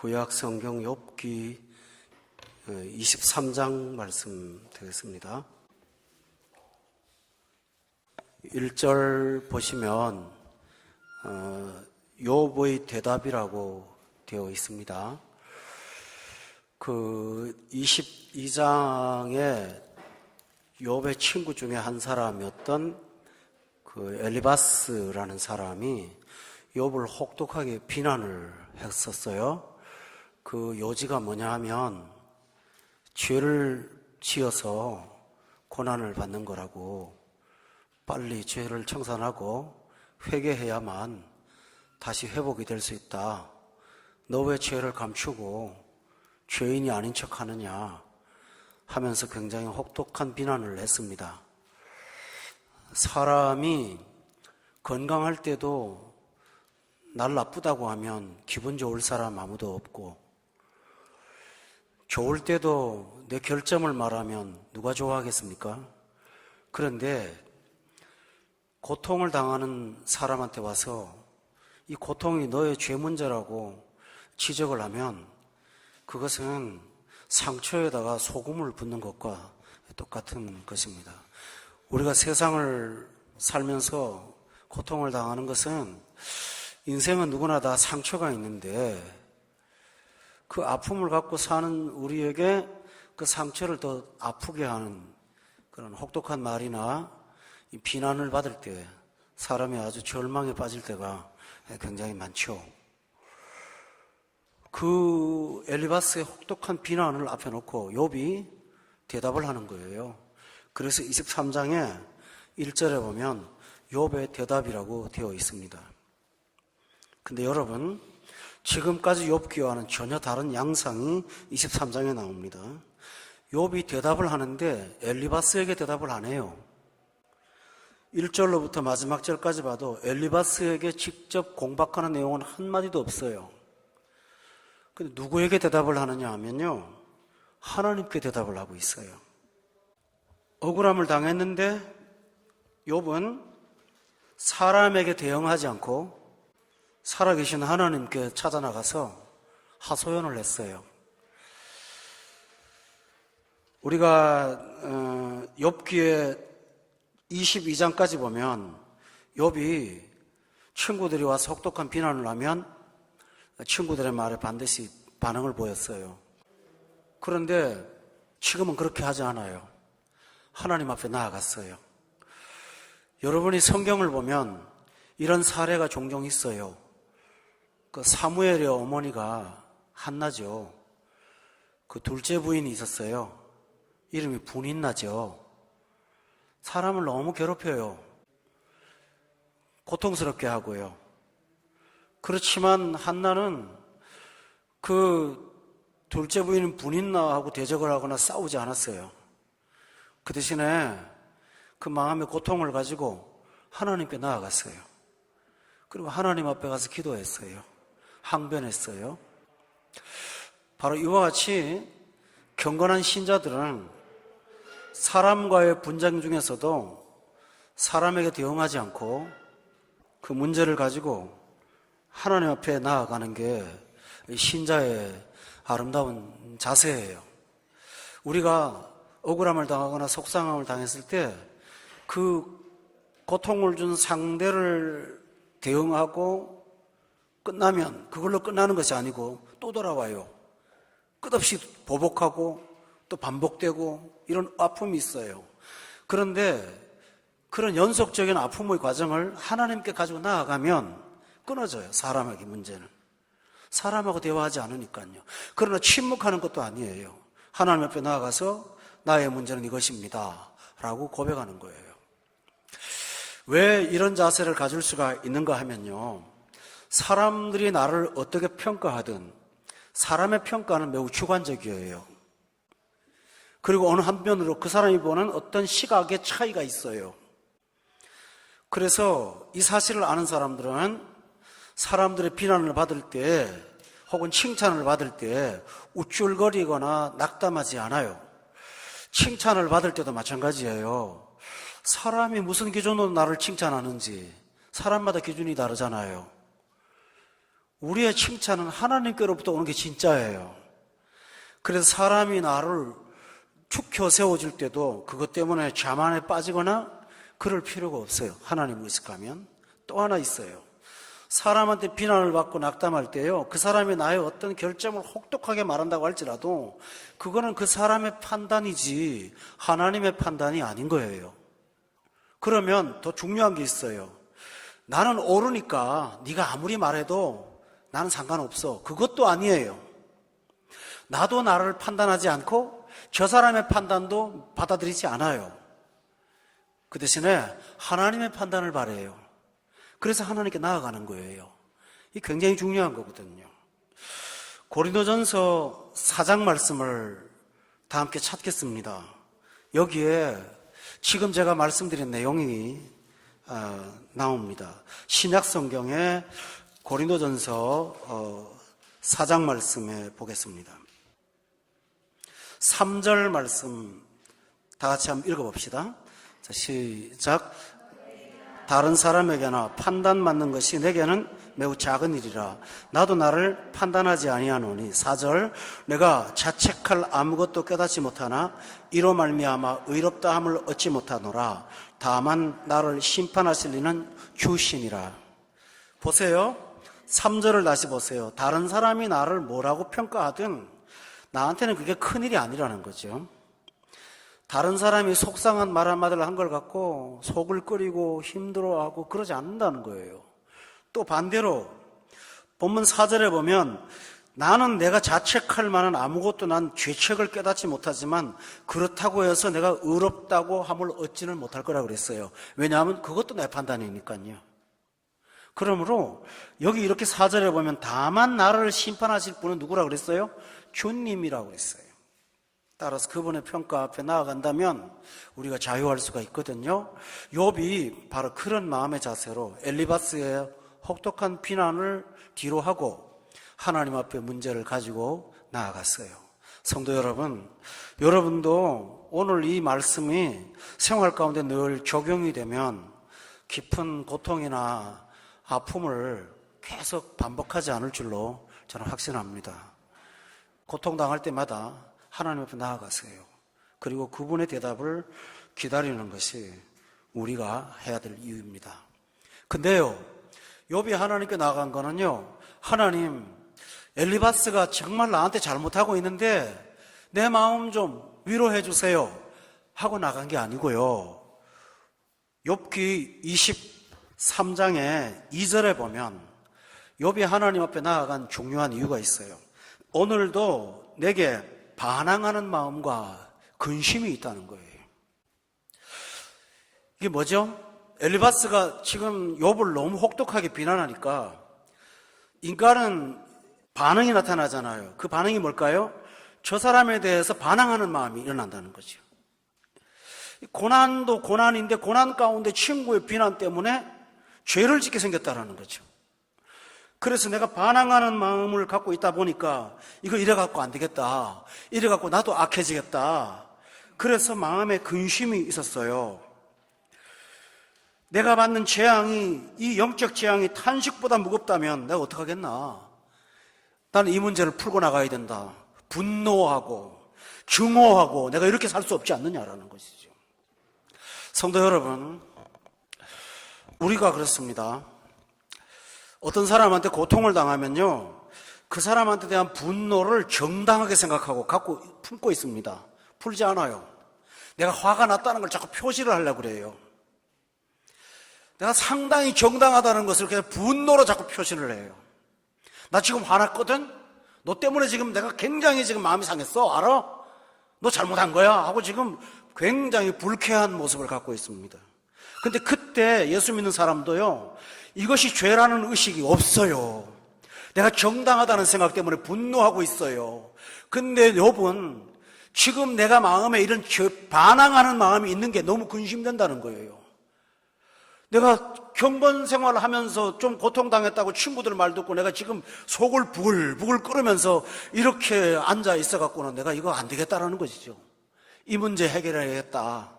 구약 성경 욥기 23장 말씀 되겠습니다. 1절 보시면 욥의 대답이라고 되어 있습니다. 그 22장에 욥의 친구 중에 한 사람이었던 그 엘리바스라는 사람이 욥을 혹독하게 비난을 했었어요. 그 요지가 뭐냐 하면 죄를 지어서 고난을 받는 거라고, 빨리 죄를 청산하고 회개해야만 다시 회복이 될 수 있다. 너 왜 죄를 감추고 죄인이 아닌 척 하느냐 하면서 굉장히 혹독한 비난을 했습니다. 사람이 건강할 때도 날 나쁘다고 하면 기분 좋을 사람 아무도 없고, 좋을 때도 내 결점을 말하면 누가 좋아하겠습니까? 그런데 고통을 당하는 사람한테 와서 이 고통이 너의 죄 문제라고 지적을 하면 그것은 상처에다가 소금을 붓는 것과 똑같은 것입니다. 우리가 세상을 살면서 고통을 당하는 것은, 인생은 누구나 다 상처가 있는데 그 아픔을 갖고 사는 우리에게 그 상처를 더 아프게 하는 그런 혹독한 말이나 비난을 받을 때 사람이 아주 절망에 빠질 때가 굉장히 많죠. 그 엘리바스의 혹독한 비난을 앞에 놓고 욥이 대답을 하는 거예요. 그래서 23장에 1절에 보면 욥의 대답이라고 되어 있습니다. 근데 여러분, 지금까지 욥기와는 전혀 다른 양상이 23장에 나옵니다. 욥이 대답을 하는데 엘리바스에게 대답을 안 해요. 1절로부터 마지막 절까지 봐도 엘리바스에게 직접 공박하는 내용은 한마디도 없어요. 근데 누구에게 대답을 하느냐 하면요, 하나님께 대답을 하고 있어요. 억울함을 당했는데 욥은 사람에게 대응하지 않고 살아계신 하나님께 찾아나가서 하소연을 했어요. 우리가 욥기의 22장까지 보면 욥이 친구들이 와서 혹독한 비난을 하면 친구들의 말에 반드시 반응을 보였어요. 그런데 지금은 그렇게 하지 않아요. 하나님 앞에 나아갔어요. 여러분이 성경을 보면 이런 사례가 종종 있어요. 그 사무엘의 어머니가 한나죠. 그 둘째 부인이 있었어요. 이름이 분인나죠. 사람을 너무 괴롭혀요. 고통스럽게 하고요. 그렇지만 한나는 그 둘째 부인 분인나하고 대적을 하거나 싸우지 않았어요. 그 대신에 그 마음의 고통을 가지고 하나님께 나아갔어요. 그리고 하나님 앞에 가서 기도했어요. 항변했어요. 바로 이와 같이 경건한 신자들은 사람과의 분쟁 중에서도 사람에게 대응하지 않고 그 문제를 가지고 하나님 앞에 나아가는 게 신자의 아름다운 자세예요. 우리가 억울함을 당하거나 속상함을 당했을 때 그 고통을 준 상대를 대응하고 끝나면 그걸로 끝나는 것이 아니고 또 돌아와요. 끝없이 보복하고 또 반복되고 이런 아픔이 있어요. 그런데 그런 연속적인 아픔의 과정을 하나님께 가지고 나아가면 끊어져요. 사람에게 문제는. 사람하고 대화하지 않으니까요. 그러나 침묵하는 것도 아니에요. 하나님 앞에 나아가서 나의 문제는 이것입니다 라고 고백하는 거예요. 왜 이런 자세를 가질 수가 있는가 하면요, 사람들이 나를 어떻게 평가하든 사람의 평가는 매우 주관적이에요. 그리고 어느 한편으로 그 사람이 보는 어떤 시각의 차이가 있어요. 그래서 이 사실을 아는 사람들은 사람들의 비난을 받을 때 혹은 칭찬을 받을 때 우쭐거리거나 낙담하지 않아요. 칭찬을 받을 때도 마찬가지예요. 사람이 무슨 기준으로 나를 칭찬하는지 사람마다 기준이 다르잖아요. 우리의 칭찬은 하나님께로부터 오는 게 진짜예요. 그래서 사람이 나를 축혀 세워줄 때도 그것 때문에 자만에 빠지거나 그럴 필요가 없어요. 하나님 의식하면. 또 하나 있어요. 사람한테 비난을 받고 낙담할 때요, 그 사람이 나의 어떤 결점을 혹독하게 말한다고 할지라도 그거는 그 사람의 판단이지 하나님의 판단이 아닌 거예요. 그러면 더 중요한 게 있어요. 나는 옳으니까 네가 아무리 말해도 나는 상관없어. 그것도 아니에요. 나도 나를 판단하지 않고 저 사람의 판단도 받아들이지 않아요. 그 대신에 하나님의 판단을 바라요. 그래서 하나님께 나아가는 거예요. 이게 굉장히 중요한 거거든요. 고린도전서 4장 말씀을 다 함께 찾겠습니다. 여기에 지금 제가 말씀드린 내용이 나옵니다. 신약 성경의 고린도전서 4장 말씀에 보겠습니다. 3절 말씀 다 같이 한번 읽어봅시다. 자, 시작. 다른 사람에게나 판단 맞는 것이 내게는 매우 작은 일이라. 나도 나를 판단하지 아니하노니. 4절. 내가 자책할 아무것도 깨닫지 못하나 이로 말미암아 의롭다 함을 얻지 못하노라. 다만 나를 심판하실 이는 주시니라. 보세요. 3절을 다시 보세요. 다른 사람이 나를 뭐라고 평가하든 나한테는 그게 큰일이 아니라는 거죠. 다른 사람이 속상한 말 한마디를 한 걸 갖고 속을 끓이고 힘들어하고 그러지 않는다는 거예요. 또 반대로 본문 4절에 보면 나는 내가 자책할 만한 아무것도 난 죄책을 깨닫지 못하지만 그렇다고 해서 내가 의롭다고 함을 얻지는 못할 거라고 그랬어요. 왜냐하면 그것도 내 판단이니까요. 그러므로 여기 이렇게 4절에 보면 다만 나를 심판하실 분은 누구라고 그랬어요? 주님이라고 그랬어요. 따라서 그분의 평가 앞에 나아간다면 우리가 자유할 수가 있거든요. 욥이 바로 그런 마음의 자세로 엘리바스의 혹독한 비난을 뒤로 하고 하나님 앞에 문제를 가지고 나아갔어요. 성도 여러분, 여러분도 오늘 이 말씀이 생활 가운데 늘 적용이 되면 깊은 고통이나 아픔을 계속 반복하지 않을 줄로 저는 확신합니다. 고통당할 때마다 하나님 앞에 나아가세요. 그리고 그분의 대답을 기다리는 것이 우리가 해야 될 이유입니다. 근데요, 욥이 하나님께 나아간 거는요, 하나님, 엘리바스가 정말 나한테 잘못하고 있는데 내 마음 좀 위로해 주세요 하고 나간 게 아니고요. 욥기 23장의 2절에 보면 욥이 하나님 앞에 나아간 중요한 이유가 있어요. 오늘도 내게 반항하는 마음과 근심이 있다는 거예요. 이게 뭐죠? 엘리바스가 지금 욥을 너무 혹독하게 비난하니까 인간은 반응이 나타나잖아요. 그 반응이 뭘까요? 저 사람에 대해서 반항하는 마음이 일어난다는 거죠. 고난도 고난인데 고난 가운데 친구의 비난 때문에 죄를 짓게 생겼다는 거죠. 그래서 내가 반항하는 마음을 갖고 있다 보니까 이거 이래 갖고 안 되겠다. 이래 갖고 나도 악해지겠다. 그래서 마음에 근심이 있었어요. 내가 받는 재앙이, 이 영적 재앙이 탄식보다 무겁다면 내가 어떡하겠나. 나는 이 문제를 풀고 나가야 된다. 분노하고 증오하고 내가 이렇게 살 수 없지 않느냐라는 것이죠. 성도 여러분, 우리가 그렇습니다. 어떤 사람한테 고통을 당하면요, 그 사람한테 대한 분노를 정당하게 생각하고 갖고 품고 있습니다. 풀지 않아요. 내가 화가 났다는 걸 자꾸 표시를 하려고 그래요. 내가 상당히 정당하다는 것을 그냥 분노로 자꾸 표시를 해요. 나 지금 화났거든? 너 때문에 지금 내가 굉장히 지금 마음이 상했어. 알아? 너 잘못한 거야. 하고 지금 굉장히 불쾌한 모습을 갖고 있습니다. 근데 그때 예수 믿는 사람도요, 이것이 죄라는 의식이 없어요. 내가 정당하다는 생각 때문에 분노하고 있어요. 근데 욥은 지금 내가 마음에 이런 반항하는 마음이 있는 게 너무 근심된다는 거예요. 내가 경건 생활을 하면서 좀 고통당했다고 친구들 말 듣고 내가 지금 속을 부글부글 끓으면서 이렇게 앉아 있어갖고는 내가 이거 안 되겠다라는 것이죠. 이 문제 해결해야겠다.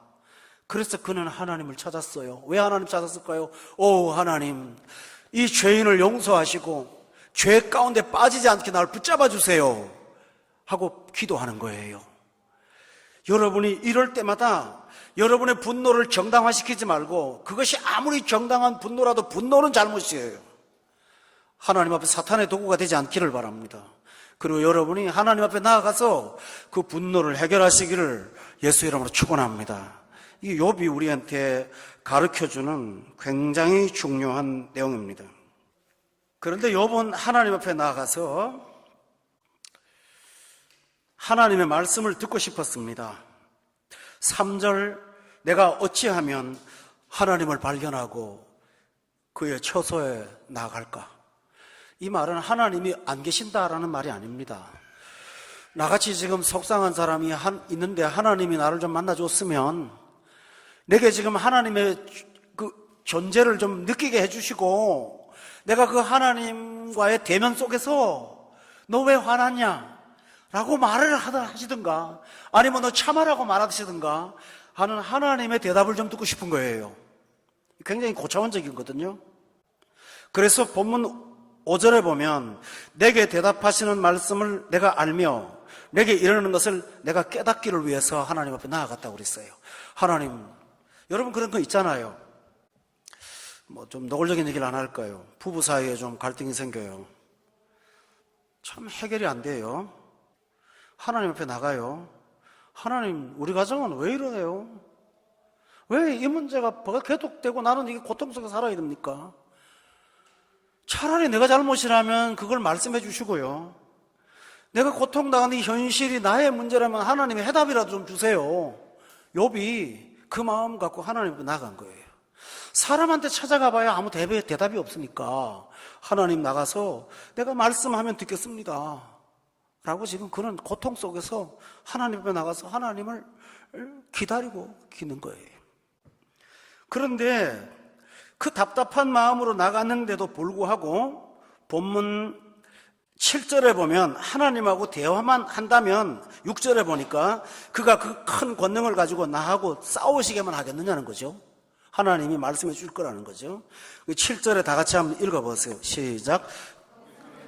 그래서 그는 하나님을 찾았어요. 왜 하나님 찾았을까요? 오, 하나님, 이 죄인을 용서하시고 죄 가운데 빠지지 않게 나를 붙잡아 주세요 하고 기도하는 거예요. 여러분이 이럴 때마다 여러분의 분노를 정당화시키지 말고, 그것이 아무리 정당한 분노라도 분노는 잘못이에요. 하나님 앞에 사탄의 도구가 되지 않기를 바랍니다. 그리고 여러분이 하나님 앞에 나아가서 그 분노를 해결하시기를 예수 이름으로 축원합니다. 이 욥이 우리한테 가르쳐주는 굉장히 중요한 내용입니다. 그런데 욥은 하나님 앞에 나아가서 하나님의 말씀을 듣고 싶었습니다. 3절, 내가 어찌하면 하나님을 발견하고 그의 처소에 나아갈까? 이 말은 하나님이 안 계신다라는 말이 아닙니다. 나같이 지금 속상한 사람이 있는데 하나님이 나를 좀 만나줬으면 내게 지금 하나님의 그 존재를 좀 느끼게 해주시고, 내가 그 하나님과의 대면 속에서 너 왜 화났냐? 라고 말을 하시든가, 아니면 너 참아라고 말하시든가 하는 하나님의 대답을 좀 듣고 싶은 거예요. 굉장히 고차원적인 거거든요. 그래서 본문 5절에 보면 내게 대답하시는 말씀을 내가 알며 내게 이르는 것을 내가 깨닫기를 위해서 하나님 앞에 나아갔다고 그랬어요. 하나님, 여러분 그런 거 있잖아요. 뭐 좀 노골적인 얘기를 안 할까요? 부부 사이에 좀 갈등이 생겨요. 참 해결이 안 돼요. 하나님 앞에 나가요. 하나님, 우리 가정은 왜 이러네요? 왜 이 문제가 계속되고 나는 이게 고통 속에 살아야 됩니까? 차라리 내가 잘못이라면 그걸 말씀해 주시고요. 내가 고통당하는 이 현실이 나의 문제라면 하나님의 해답이라도 좀 주세요. 욥이 그 마음 갖고 하나님 앞에 나간 거예요. 사람한테 찾아가 봐야 아무 대답이 없으니까 하나님 나가서 내가 말씀하면 듣겠습니다 라고 지금 그런 고통 속에서 하나님 앞에 나가서 하나님을 기다리고 기는 거예요. 그런데 그 답답한 마음으로 나갔는데도 불구하고 본문 7절에 보면 하나님하고 대화만 한다면 6절에 보니까 그가 그 큰 권능을 가지고 나하고 싸우시게만 하겠느냐는 거죠. 하나님이 말씀해 줄 거라는 거죠. 7절에 다 같이 한번 읽어보세요. 시작.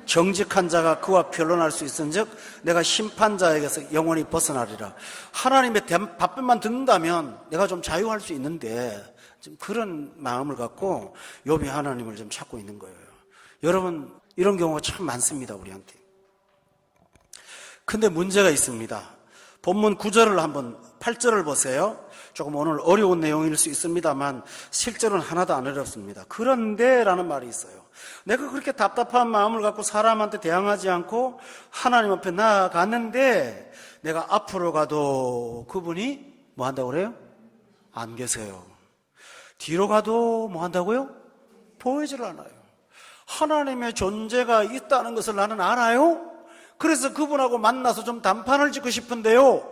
정직한 자가 그와 변론할 수 있은즉 내가 심판자에게서 영원히 벗어나리라. 하나님의 답변만 듣는다면 내가 좀 자유할 수 있는데 좀 그런 마음을 갖고 욥이 하나님을 좀 찾고 있는 거예요. 여러분, 이런 경우가 참 많습니다, 우리한테. 근데 문제가 있습니다. 본문 9절을 한번 8절을 보세요. 조금 오늘 어려운 내용일 수 있습니다만 실제로는 하나도 안 어렵습니다. 그런데 라는 말이 있어요. 내가 그렇게 답답한 마음을 갖고 사람한테 대항하지 않고 하나님 앞에 나아갔는데 내가 앞으로 가도 그분이 뭐 한다고 그래요? 안 계세요. 뒤로 가도 뭐 한다고요? 보이질 않아요. 하나님의 존재가 있다는 것을 나는 알아요. 그래서 그분하고 만나서 좀 단판을 짓고 싶은데요,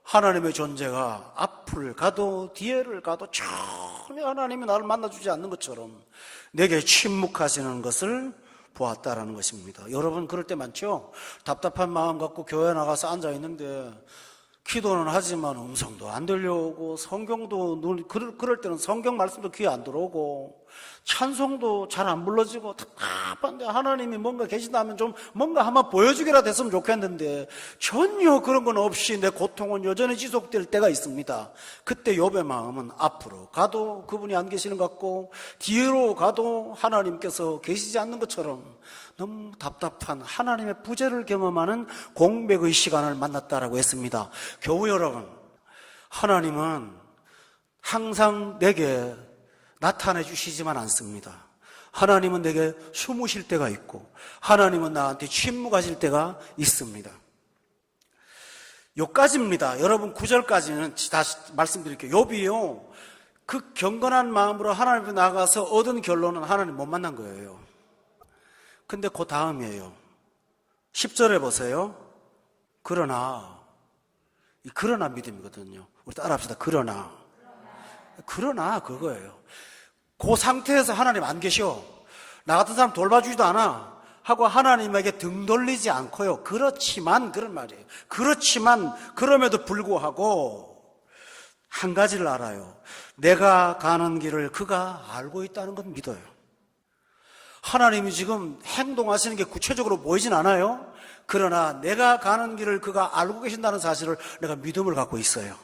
하나님의 존재가 앞을 가도 뒤를 가도 전혀 하나님이 나를 만나주지 않는 것처럼 내게 침묵하시는 것을 보았다라는 것입니다. 여러분 그럴 때 많죠? 답답한 마음 갖고 교회 나가서 앉아있는데 기도는 하지만 음성도 안 들려오고 성경도 그럴 때는 성경 말씀도 귀에 안 들어오고 찬송도 잘 안 불러지고 답답한데 하나님이 뭔가 계신다면 좀 뭔가 한번 보여주기라도 했으면 좋겠는데 전혀 그런 건 없이 내 고통은 여전히 지속될 때가 있습니다. 그때 욥의 마음은 앞으로 가도 그분이 안 계시는 것 같고 뒤로 가도 하나님께서 계시지 않는 것처럼 너무 답답한 하나님의 부재를 경험하는 공백의 시간을 만났다라고 했습니다. 교우 여러분, 하나님은 항상 내게 나타내 주시지만 않습니다. 하나님은 내게 숨으실 때가 있고 하나님은 나한테 침묵하실 때가 있습니다. 여기까지입니다. 여러분 9절까지는 다시 말씀드릴게요. 욥이요, 그 경건한 마음으로 하나님 앞에 나가서 얻은 결론은 하나님 못 만난 거예요. 근데 그 다음이에요. 10절에 보세요. 그러나, 이 그러나 믿음이거든요. 우리 따라합시다. 그러나 그거예요. 그 상태에서 하나님 안 계셔, 나 같은 사람 돌봐주지도 않아 하고 하나님에게 등 돌리지 않고요. 그렇지만, 그런 말이에요. 그렇지만 그럼에도 불구하고 한 가지를 알아요. 내가 가는 길을 그가 알고 있다는 건 믿어요. 하나님이 지금 행동하시는 게 구체적으로 보이진 않아요. 그러나 내가 가는 길을 그가 알고 계신다는 사실을 내가 믿음을 갖고 있어요.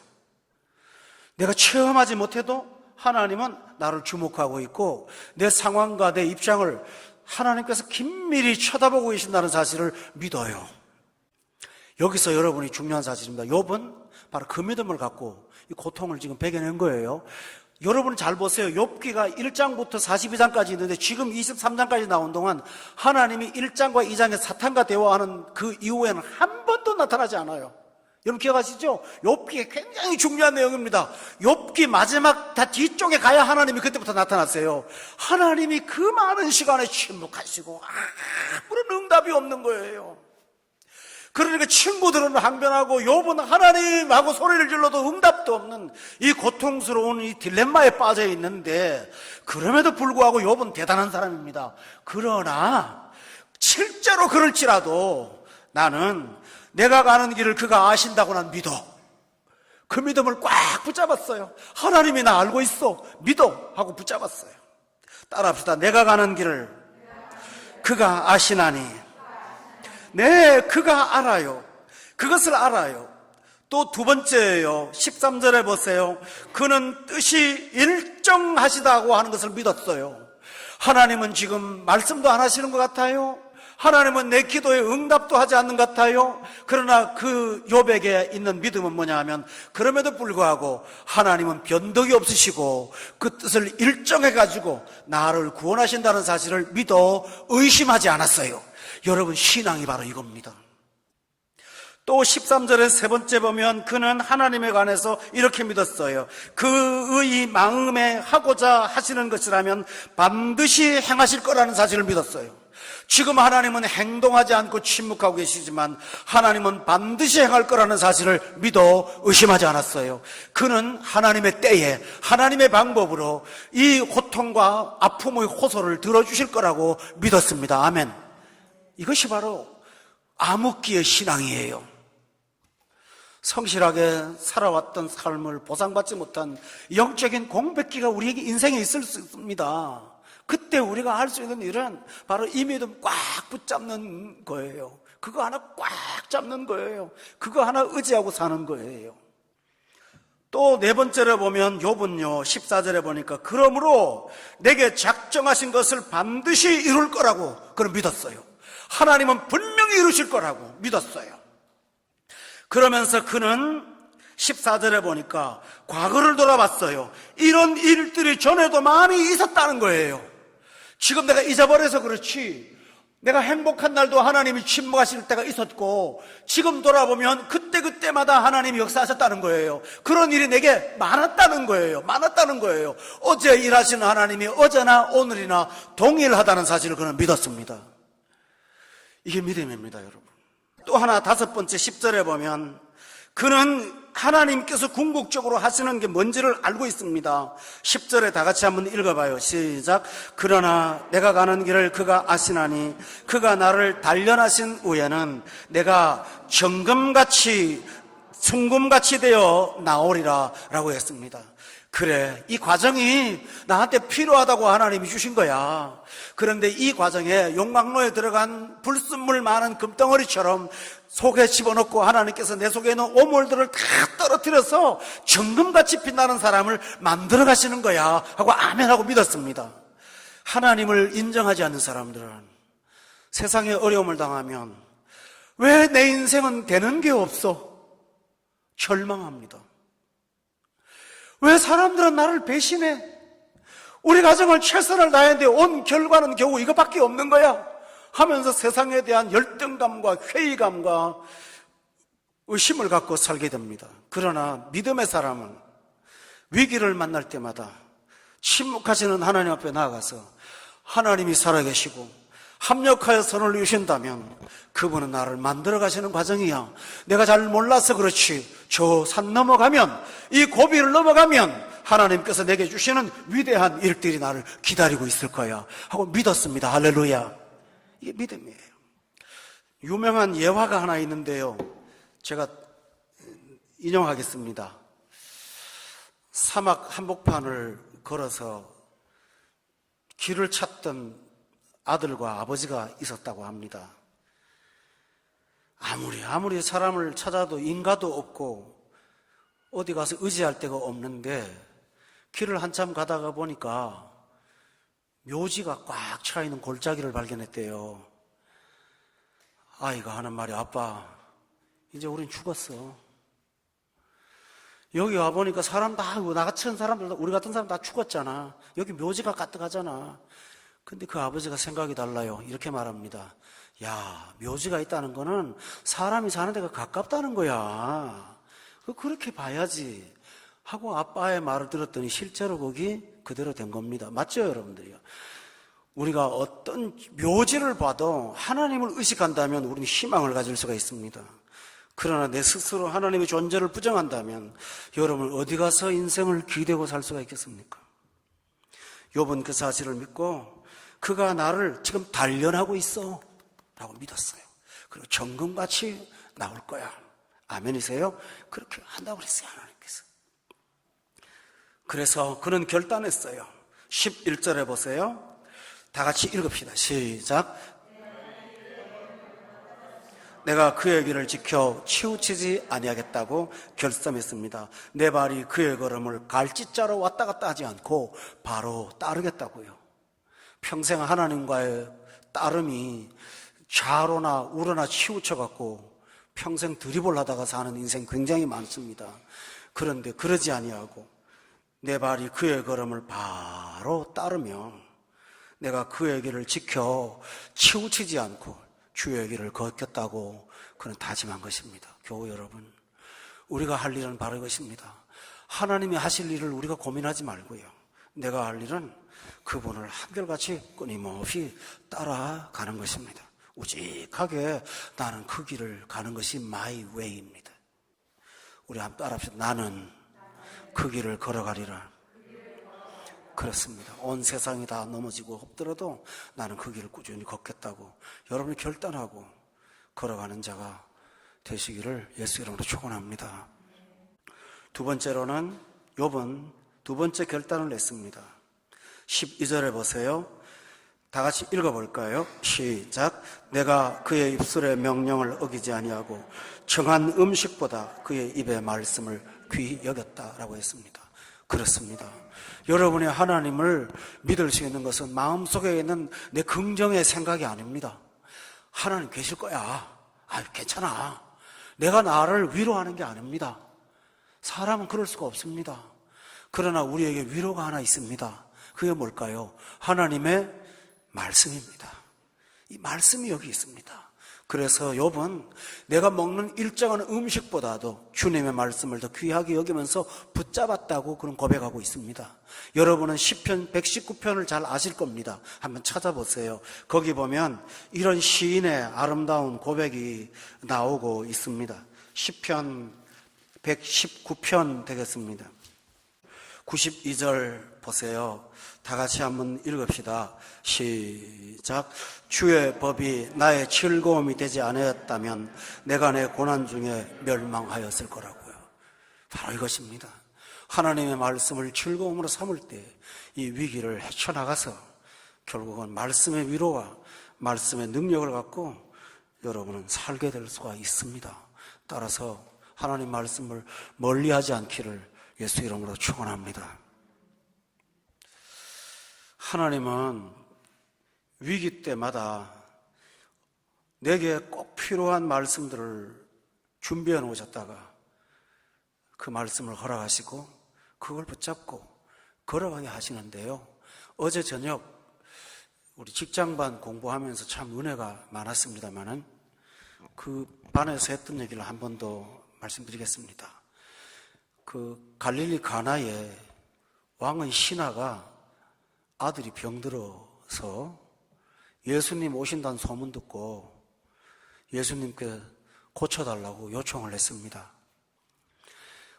내가 체험하지 못해도 하나님은 나를 주목하고 있고 내 상황과 내 입장을 하나님께서 긴밀히 쳐다보고 계신다는 사실을 믿어요. 여기서 여러분이 중요한 사실입니다. 욥은 바로 그 믿음을 갖고 이 고통을 지금 배겨낸 거예요. 여러분 잘 보세요. 욥기가 1장부터 42장까지 있는데 지금 23장까지 나온 동안 하나님이 1장과 2장에 사탄과 대화하는 그 이후에는 한 번도 나타나지 않아요. 여러분 기억하시죠? 욥기에 굉장히 중요한 내용입니다. 욥기 마지막 다 뒤쪽에 가야 하나님이 그때부터 나타났어요. 하나님이 그 많은 시간에 침묵하시고 아무런 응답이 없는 거예요. 그러니까 친구들은 항변하고 욥은 하나님하고 소리를 질러도 응답도 없는 이 고통스러운 이 딜레마에 빠져 있는데 그럼에도 불구하고 욥은 대단한 사람입니다. 그러나 실제로 그럴지라도 나는 내가 가는 길을 그가 아신다고 난 믿어. 그 믿음을 꽉 붙잡았어요. 하나님이 나 알고 있어. 믿어 하고 붙잡았어요. 따라합시다. 내가 가는 길을 그가 아시나니. 네, 그가 알아요. 그것을 알아요. 또 두 번째예요. 13절에 보세요. 그는 뜻이 일정하시다고 하는 것을 믿었어요. 하나님은 지금 말씀도 안 하시는 것 같아요. 하나님은 내 기도에 응답도 하지 않는 것 같아요. 그러나 그 욥에게 있는 믿음은 뭐냐 하면 그럼에도 불구하고 하나님은 변덕이 없으시고 그 뜻을 일정해 가지고 나를 구원하신다는 사실을 믿어 의심하지 않았어요. 여러분 신앙이 바로 이겁니다. 또 13절의 세 번째 보면 그는 하나님에 관해서 이렇게 믿었어요. 그의 마음에 하고자 하시는 것이라면 반드시 행하실 거라는 사실을 믿었어요. 지금 하나님은 행동하지 않고 침묵하고 계시지만 하나님은 반드시 행할 거라는 사실을 믿어 의심하지 않았어요. 그는 하나님의 때에 하나님의 방법으로 이 고통과 아픔의 호소를 들어주실 거라고 믿었습니다. 아멘. 이것이 바로 암흑기의 신앙이에요. 성실하게 살아왔던 삶을 보상받지 못한 영적인 공백기가 우리에게 인생에 있을 수 있습니다. 그때 우리가 할 수 있는 일은 바로 이 믿음 꽉 붙잡는 거예요. 그거 하나 꽉 잡는 거예요. 그거 하나 의지하고 사는 거예요. 또 네 번째로 보면 욥은요 14절에 보니까 그러므로 내게 작정하신 것을 반드시 이룰 거라고 그는 믿었어요. 하나님은 분명히 이루실 거라고 믿었어요. 그러면서 그는 14절에 보니까 과거를 돌아봤어요. 이런 일들이 전에도 많이 있었다는 거예요. 지금 내가 잊어버려서 그렇지 내가 행복한 날도 하나님이 침묵하실 때가 있었고 지금 돌아보면 그때그때마다 하나님이 역사하셨다는 거예요. 그런 일이 내게 많았다는 거예요. 어제 일하시는 하나님이 어제나 오늘이나 동일하다는 사실을 그는 믿었습니다. 이게 믿음입니다, 여러분. 또 하나 다섯 번째 10절에 보면 그는 하나님께서 궁극적으로 하시는 게 뭔지를 알고 있습니다. 10절에 다 같이 한번 읽어봐요. 시작. 그러나 내가 가는 길을 그가 아시나니 그가 나를 단련하신 후에는 내가 정금같이 순금같이 되어 나오리라 라고 했습니다. 그래, 이 과정이 나한테 필요하다고 하나님이 주신 거야. 그런데 이 과정에 용광로에 들어간 불순물 많은 금덩어리처럼 속에 집어넣고 하나님께서 내 속에 있는 오물들을 다 떨어뜨려서 정금같이 빛나는 사람을 만들어 가시는 거야 하고 아멘하고 믿었습니다. 하나님을 인정하지 않는 사람들은 세상에 어려움을 당하면 왜 내 인생은 되는 게 없어? 절망합니다. 왜 사람들은 나를 배신해? 우리 가정을 최선을 다했는데 온 결과는 겨우 이것밖에 없는 거야 하면서 세상에 대한 열등감과 회의감과 의심을 갖고 살게 됩니다. 그러나 믿음의 사람은 위기를 만날 때마다 침묵하시는 하나님 앞에 나아가서 하나님이 살아계시고 합력하여 선을 이루신다면 그분은 나를 만들어 가시는 과정이야. 내가 잘 몰라서 그렇지 저 산 넘어가면 이 고비를 넘어가면 하나님께서 내게 주시는 위대한 일들이 나를 기다리고 있을 거야 하고 믿었습니다. 할렐루야. 이게 믿음이에요. 유명한 예화가 하나 있는데요 제가 인용하겠습니다. 사막 한복판을 걸어서 길을 찾던 아들과 아버지가 있었다고 합니다. 아무리 사람을 찾아도 인가도 없고 어디 가서 의지할 데가 없는데 길을 한참 가다가 보니까 묘지가 꽉 차 있는 골짜기를 발견했대요. 아이가 하는 말이, 아빠, 이제 우린 죽었어. 여기 와보니까 사람 다, 나 같은 사람들, 우리 같은 사람 다 죽었잖아. 여기 묘지가 가득하잖아. 근데 그 아버지가 생각이 달라요. 이렇게 말합니다. 야, 묘지가 있다는 거는 사람이 사는 데가 가깝다는 거야. 그렇게 봐야지. 하고 아빠의 말을 들었더니 실제로 거기 그대로 된 겁니다. 맞죠, 여러분들이요? 우리가 어떤 묘지를 봐도 하나님을 의식한다면 우리는 희망을 가질 수가 있습니다. 그러나 내 스스로 하나님의 존재를 부정한다면 여러분 어디 가서 인생을 기대고 살 수가 있겠습니까? 욥은 그 사실을 믿고 그가 나를 지금 단련하고 있어 라고 믿었어요. 그리고 정금같이 나올 거야. 아멘이세요? 그렇게 한다고 그랬어요, 하나님께서. 그래서 그는 결단했어요. 11절에 보세요. 다 같이 읽읍시다. 시작. 내가 그의 길을 지켜 치우치지 아니하겠다고 결심했습니다. 내 발이 그의 걸음을 갈짓자로 왔다 갔다 하지 않고 바로 따르겠다고요. 평생 하나님과의 따름이 좌로나 우로나 치우쳐갖고 평생 드리블 하다가 사는 인생 굉장히 많습니다. 그런데 그러지 아니하고 내 발이 그의 걸음을 바로 따르며 내가 그의 길을 지켜 치우치지 않고 주의 길을 걷겠다고 그는 다짐한 것입니다. 교우 여러분, 우리가 할 일은 바로 이것입니다. 하나님이 하실 일을 우리가 고민하지 말고요. 내가 할 일은 그분을 한결같이 끊임없이 따라가는 것입니다. 우직하게 나는 그 길을 가는 것이 my way입니다. 우리 한번 따라합시다. 나는 그 길을 걸어가리라. 그렇습니다. 온 세상이 다 넘어지고 엎드려도 나는 그 길을 꾸준히 걷겠다고 여러분이 결단하고 걸어가는 자가 되시기를 예수 이름으로 축원합니다. 두 번째로는 욥은 두 번째 결단을 냈습니다. 12절에 보세요. 다 같이 읽어볼까요? 시작. 내가 그의 입술의 명령을 어기지 아니하고 정한 음식보다 그의 입의 말씀을 귀히 여겼다라고 했습니다. 그렇습니다. 여러분의 하나님을 믿을 수 있는 것은 마음속에 있는 내 긍정의 생각이 아닙니다. 하나님 계실 거야. 괜찮아. 내가 나를 위로하는 게 아닙니다. 사람은 그럴 수가 없습니다. 그러나 우리에게 위로가 하나 있습니다. 그게 뭘까요? 하나님의 말씀입니다. 이 말씀이 여기 있습니다. 그래서 욥은 내가 먹는 일정한 음식보다도 주님의 말씀을 더 귀하게 여기면서 붙잡았다고 그런 고백하고 있습니다. 여러분은 시편 119편을 잘 아실 겁니다. 한번 찾아보세요. 거기 보면 이런 시인의 아름다운 고백이 나오고 있습니다. 시편 119편 되겠습니다. 92절 보세요. 다 같이 한번 읽읍시다. 시작. 주의 법이 나의 즐거움이 되지 않았다면 내가 내 고난 중에 멸망하였을 거라고요. 바로 이것입니다. 하나님의 말씀을 즐거움으로 삼을 때 이 위기를 헤쳐나가서 결국은 말씀의 위로와 말씀의 능력을 갖고 여러분은 살게 될 수가 있습니다. 따라서 하나님 말씀을 멀리하지 않기를 예수 이름으로 축원합니다. 하나님은 위기 때마다 내게 꼭 필요한 말씀들을 준비해 놓으셨다가 그 말씀을 허락하시고 그걸 붙잡고 걸어가게 하시는데요. 어제 저녁 우리 직장반 공부하면서 참 은혜가 많았습니다만은 그 반에서 했던 얘기를 한 번 더 말씀드리겠습니다. 그 갈릴리 가나에 왕의 신하가 아들이 병들어서 예수님 오신다는 소문 듣고 예수님께 고쳐달라고 요청을 했습니다.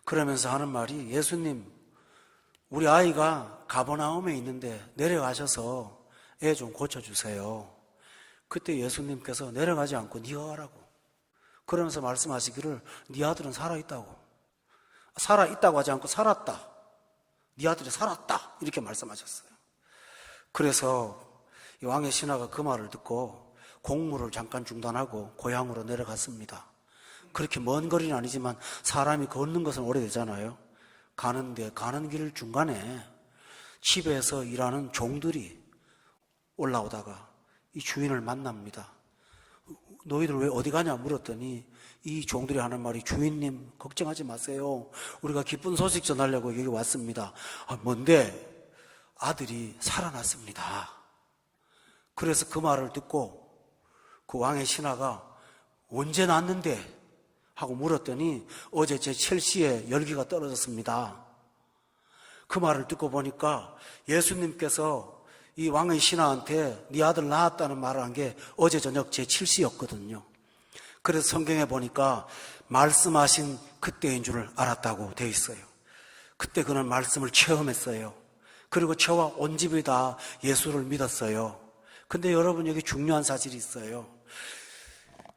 그러면서 하는 말이, 예수님, 우리 아이가 가버나움에 있는데 내려가셔서 애 좀 고쳐주세요. 그때 예수님께서 내려가지 않고 네가 가라고 그러면서 말씀하시기를, 네 아들은 살아있다고. 살아있다고 하지 않고 살았다. 네 아들이 살았다. 이렇게 말씀하셨어요. 그래서 이 왕의 신하가 그 말을 듣고 공무를 잠깐 중단하고 고향으로 내려갔습니다. 그렇게 먼 거리는 아니지만 사람이 걷는 것은 오래되잖아요. 가는 길 중간에 집에서 일하는 종들이 올라오다가 이 주인을 만납니다. 너희들 왜 어디 가냐 물었더니 이 종들이 하는 말이, 주인님 걱정하지 마세요. 우리가 기쁜 소식 전하려고 여기 왔습니다. 뭔데? 아들이 살아났습니다. 그래서 그 말을 듣고 그 왕의 신하가 언제 났는데? 하고 물었더니 어제 제 첼시에 열기가 떨어졌습니다. 그 말을 듣고 보니까 예수님께서 이 왕의 신하한테 네 아들 낳았다는 말을 한 게 어제 저녁 제 첼시였거든요. 그래서 성경에 보니까 말씀하신 그때인 줄 알았다고 되어 있어요. 그때 그는 말씀을 체험했어요. 그리고 저와 온 집이 다 예수를 믿었어요. 근데 여러분, 여기 중요한 사실이 있어요.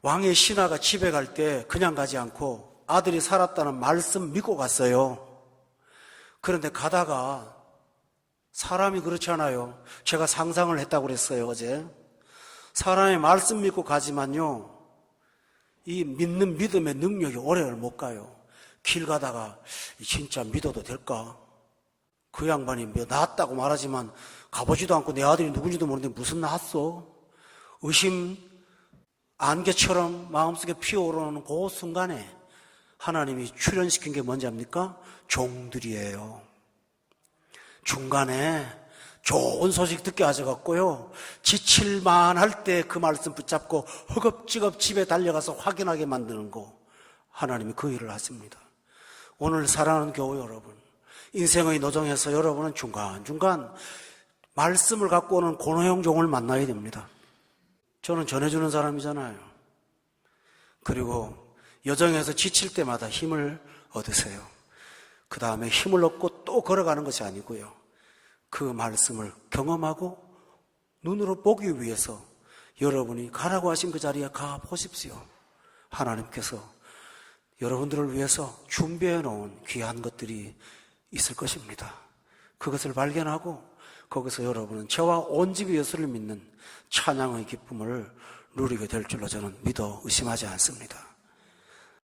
왕의 신하가 집에 갈 때 그냥 가지 않고 아들이 살았다는 말씀 믿고 갔어요. 그런데 가다가 사람이 그렇잖아요. 제가 상상을 했다고 그랬어요, 어제. 사람의 말씀 믿고 가지만요, 이 믿는 믿음의 능력이 오래를 못 가요. 길 가다가 진짜 믿어도 될까? 그 양반이 낳았다고 말하지만 가보지도 않고 내 아들이 누군지도 모르는데 무슨 낳았어? 의심 안개처럼 마음속에 피어오르는 그 순간에 하나님이 출현시킨 게 뭔지 압니까? 종들이에요. 중간에 좋은 소식 듣게 하셔갖고요, 지칠만 할 때 그 말씀 붙잡고 허겁지겁 집에 달려가서 확인하게 만드는 거, 하나님이 그 일을 하십니다. 오늘 사랑하는 교회 여러분, 인생의 노정에서 여러분은 중간중간 말씀을 갖고 오는 고노형 종을 만나야 됩니다. 저는 전해주는 사람이잖아요. 그리고 여정에서 지칠 때마다 힘을 얻으세요. 그 다음에 힘을 얻고 또 걸어가는 것이 아니고요, 그 말씀을 경험하고 눈으로 보기 위해서 여러분이 가라고 하신 그 자리에 가 보십시오. 하나님께서 여러분들을 위해서 준비해 놓은 귀한 것들이 있을 것입니다. 그것을 발견하고 거기서 여러분은 저와 온 집이 예수를 믿는 찬양의 기쁨을 누리게 될 줄로 저는 믿어 의심하지 않습니다.